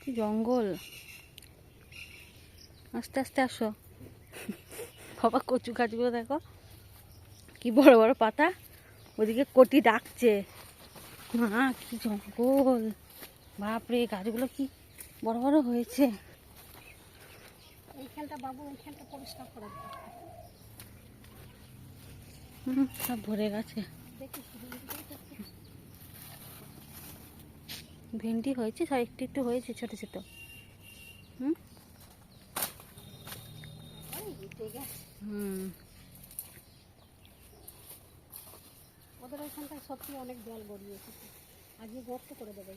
কি জঙ্গল, আস্তে আস্তে আসো। বাবা কচু গাছগুলো দেখো কি বড় বড় পাতা, ওদিকে কটি ডাকছে। মা কি জঙ্গল, বাপরে গাছগুলো কি বড় বড় হয়েছে। এইখানটা বাবু, এইখানটা পরিষ্কার করে দাও। সব ভরে গেছে। ভেন্ডি হয়েছে, সব একটু একটু হয়েছে ছোট ছোট। ওদের ওইখানটায় সত্যি অনেক জল গড়িয়েছে, আজকে গর্ত করে দেবে।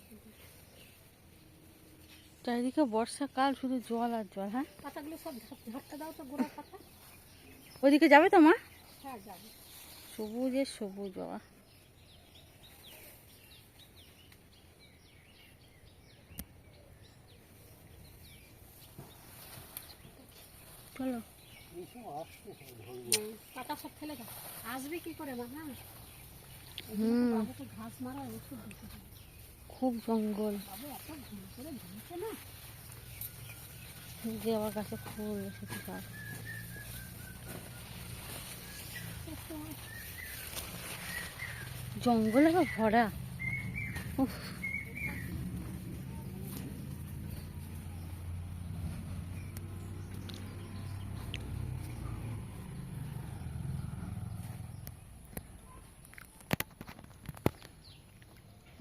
চারিদিকে বর্ষাকাল, শুধু জল আর জল। হ্যাঁ, পাতাগুলো সব ঝাড়তে দাও তো, গোড়ার পাতা। ওইদিকে যাবে তো মা? হ্যাঁ যাবে। সবুজের সবুজ বাবা। চলো। পাতা সব ফেলে দাও, আসবে কি করে মা? না বাবু তো ঘাস মারা ওষুধ দিতে হবে। খুব জঙ্গল। বাবু এত ঘন করে ধুয়েছে না, যে আমার কাছে ফুল এসেছে সব। জঙ্গলে ভরা। উফ,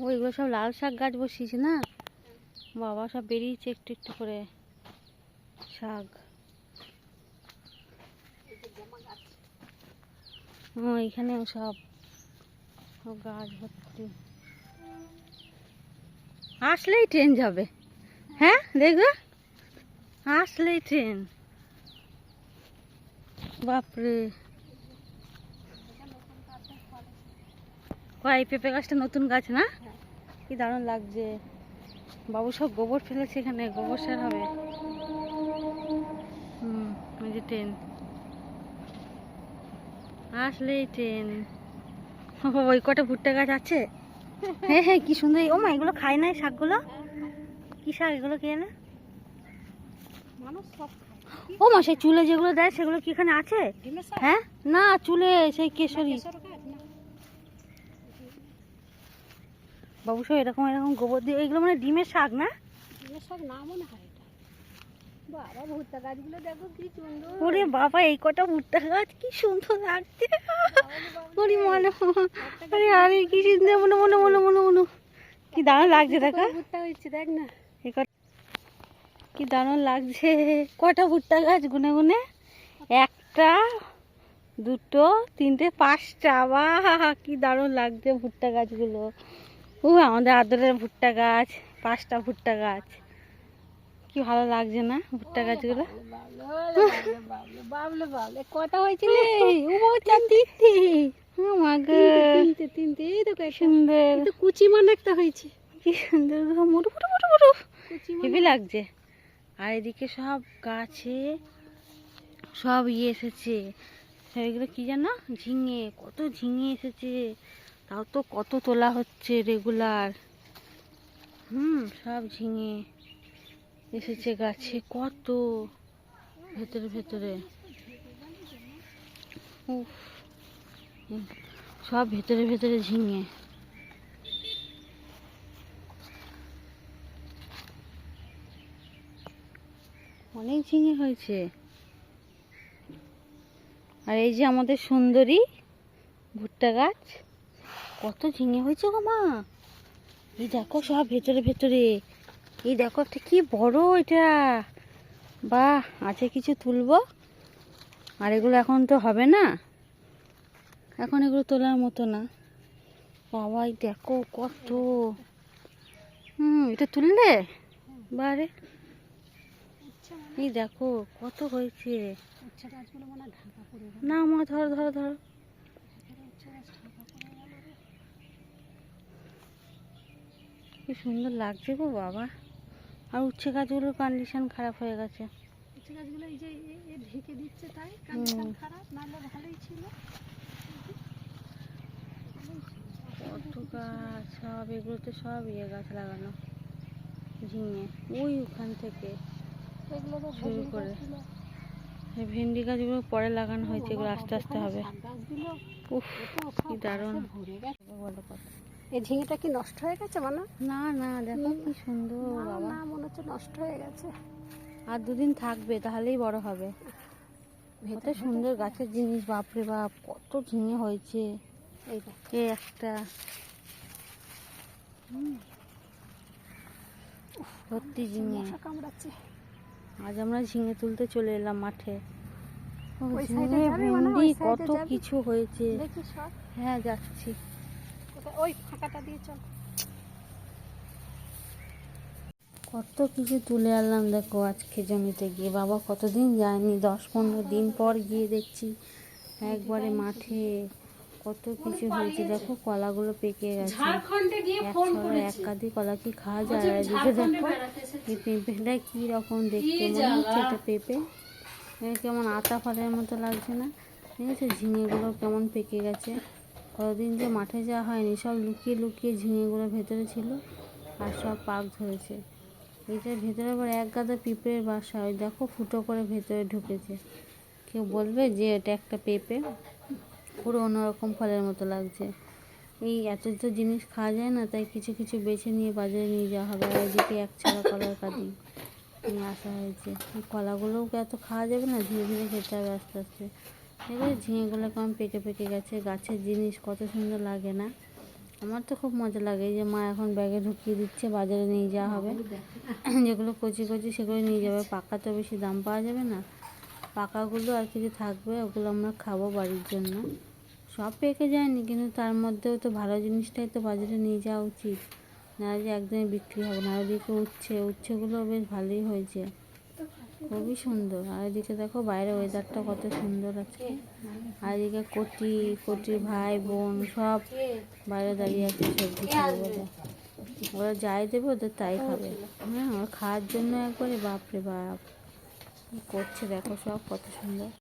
ওইগুলো সব লাল শাক গাছ বসিয়েছে না বাবা, সব বেরিয়েছে একটু একটু করে শাক। এখানেও সব গাছ ভর্তি। আসলেই ট্রেন যাবে। হ্যাঁ দেখবে, আসলেই ট্রেন। বাপরে, এই পেঁপে গাছটা নতুন গাছ না, কি দারুণ লাগছে। বাবু সব গোবর ফেলেছে এখানে, গোবর সার হবে। ওই যে ট্রেন, আসলেই ট্রেন। ওই কটা ভুট্টা গাছ আছে। হ্যাঁ হ্যাঁ, কি সুন্দর। ও মা, এগুলো খায় না এই শাকগুলো? কি শাক এগুলো, কে না? মানুষ সব। ও মা, সেই চুলে যেগুলো দেয় সেগুলো কি এখানে আছে? হ্যাঁ না, চুলে সেই কেশরী। বাবু সব এরকম এরকম গোবর দিয়ে, এগুলো মানে ডিমের শাক না? ডিমের শাক না মনে হয় এটা। বাবা ভুট্টা গাছগুলো দেখো কি সুন্দর। ওরে বাবা, এই কটা ভুট্টা গাছ কি সুন্দর লাগছে। ওরে মনে, আরে আরে কি সুন্দর, মনে মনে মনে মনে মনে, কি দারুণ লাগছে দেখো। ভুট্টা হয়েছে দেখ না, কি দারুণ লাগছে। কটা ভুট্টা গাছ গুনে গুনে, একটা দুটো তিনটে পাঁচটা, বাহ কি দারুণ লাগছে ভুট্টা গাছগুলো। ও আমাদের আদরের ভুট্টা গাছ, 5টা ভুট্টা গাছ, কি ভালো লাগছে না ভুট্টা গাছগুলো। বাবলে বাবলে কটা হয়েছিল? তিনটে। এই তো সুন্দর, কুচি মানে একটা হয়েছে, কি সুন্দর, মোটু মোটু মোটু মোটু, হেভি লাগছে। আর এদিকে সব গাছে সব এসেছে, এগুলো কি জানো, ঝিঙে। কত ঝিঙে এসেছে, তাও তো কত তোলা হচ্ছে রেগুলার। সব ঝিঙে এসেছে গাছে, কত ভেতরে ভেতরে। উফ, সব ভেতরে ভেতরে ঝিঙে। অনেক ঝিঙে হয়েছে। আর এই যে আমাদের সুন্দরী ভুট্টা গাছ, কত ঝিঙে হয়েছে গো মা। এই দেখো সব ভেতরে ভেতরে। এই দেখো একটা কি বড় এটা, বাহ, আছে কিছু তুলবো। আর এগুলো এখন তো হবে না, এখন এগুলো তোলার মতো না। বাবাই দেখো কত, এটা তুললে বারে। এই দেখো কত হয়েছে। না মা, ধরো ধরো ধরো। কি সুন্দর লাগছে গো বাবা। আর উচ্ছে গাছগুলোর কন্ডিশন খারাপ হয়ে গেছে। উচ্ছে গাছগুলো এই যে ঢেকে দিচ্ছে, তাই কন্ডিশন খারাপ, নাহলে ভালোই ছিল। কত গাছ, সব এগুলোতে সব গাছ লাগানো। ঝিঙে ওই ওখান থেকে এগুলো তো শুরু ভেন্ডি করে। গাছ ছিল। এই ভেন্ডি গাছগুলো পরে লাগানো হয়েছে, এগুলো বাবা, আস্তে আস্তে ওখানে হবে। শাক গাছ দিল, উফ, এ তো কি সব দারুণ। ঘাসে ভরে গেছে। বলো কথা। এই ঝিঙেটা কি নষ্ট হয়ে গেছে মানা? না না, দেখো কি সুন্দর না বাবা। না, মনে হচ্ছে নষ্ট হয়ে গেছে। আর দুদিন থাকবে তাহলেই বড় হবে। কত ভেতর সুন্দর গাছের জিনিস, বাপরে বাপ, কত ঝিঙে হয়েছে। এই দেখ, এই একটা সত্যি ঝিঙে। মশা কামড়াচ্ছে। আজ আমরা ঝিঙে তুলতে চলে এলাম মাঠে। ও, ওই ঝিঙে, সাইডে যাবে মানে, ভেন্ডি, ওই সাইডে কত যাবি? কিছু হয়েছে। দেখি সব হ্যাঁ, যাচ্ছি। কোথায়? ওই ফাঁকাটা দিয়ে চল। কত কিছু তুলে আনলাম দেখো আজকে জমিতে গিয়ে। বাবা কতদিন যায়নি, 10-15 দিন পর গিয়ে দেখছি একবারে মাঠে কত কিছু হয়েছে। দেখো কলাগুলো পেকে গেছে। ঝাড়খণ্ডে গিয়ে এক ফোন ছড়া এক করেছে। কাঁদি কলা কি খাওয়া যায়? বলছে আর এদিকে ঝাড়খণ্ডে দেখো বেড়াতে এসেছে। এই পেঁপেটা কি রকম দেখতে, কি মনে হচ্ছে জ্বালা। এটা পেঁপে। কেমন আতা ফলের মতো লাগছে না? ঠিক আছে, ঝিঙেগুলো কেমন পেকে গেছে। কতদিন যে মাঠে যাওয়া হয়নি, সব লুকিয়ে লুকিয়ে ঝিঙেগুলো ভেতরে ছিল আর সব পাক ধরেছে। এটার ভেতরে আবার এক গাদা পিঁপড়ের বাসা, ওই দেখো ফুটো করে ভেতরে ঢুকেছে। কেউ বলবে যে এটা একটা পেঁপে, পুরো অন্যরকম ফলের মতো লাগছে। এই এত তো জিনিস খাওয়া যায় না, তাই কিছু কিছু বেছে নিয়ে বাজারে নিয়ে যাওয়া হবে। আর এদিকে এক ছড়া কলার কাঁদি নিয়ে আসা হয়েছে। এই কলাগুলোও এত খাওয়া যাবে না, ধীরে ধীরে খেতে হবে আস্তে আস্তে। এবারে ঝিঙেগুলো কেমন পেকে পেকে গেছে। গাছের জিনিস কত সুন্দর লাগে না? আমার তো খুব মজা লাগে। এই যে মা এখন ব্যাগে ঢুকিয়ে দিচ্ছে, বাজারে নিয়ে যাওয়া হবে। যেগুলো কচি কচি সেগুলো নিয়ে যাবে, পাকা তো বেশি দাম পাওয়া যাবে না। পাকাগুলো আর কিছু থাকবে, ওগুলো আমরা খাবো বাড়ির জন্য। সব পেকে যায়নি, কিন্তু তার মধ্যেও তো ভালো জিনিসটাই তো বাজারে নিয়ে যাওয়া উচিত, না যে একদমই বিক্রি হবে না। আর ওদিকে উচ্ছেগুলো বেশ ভালোই হয়েছে, খুবই সুন্দর। আর এদিকে দেখো বাইরে ওয়েদারটা কত সুন্দর আছে। আর এদিকে কোটির ভাই বোন সব বাইরে দাঁড়িয়ে আছে সবজি খাবে বলে। ওরা যাই দেবে ওদের তাই খাবে। হ্যাঁ, ওরা খাওয়ার জন্য একবারে বাপরে বাপ কি করছে দেখো, সব কত সুন্দর।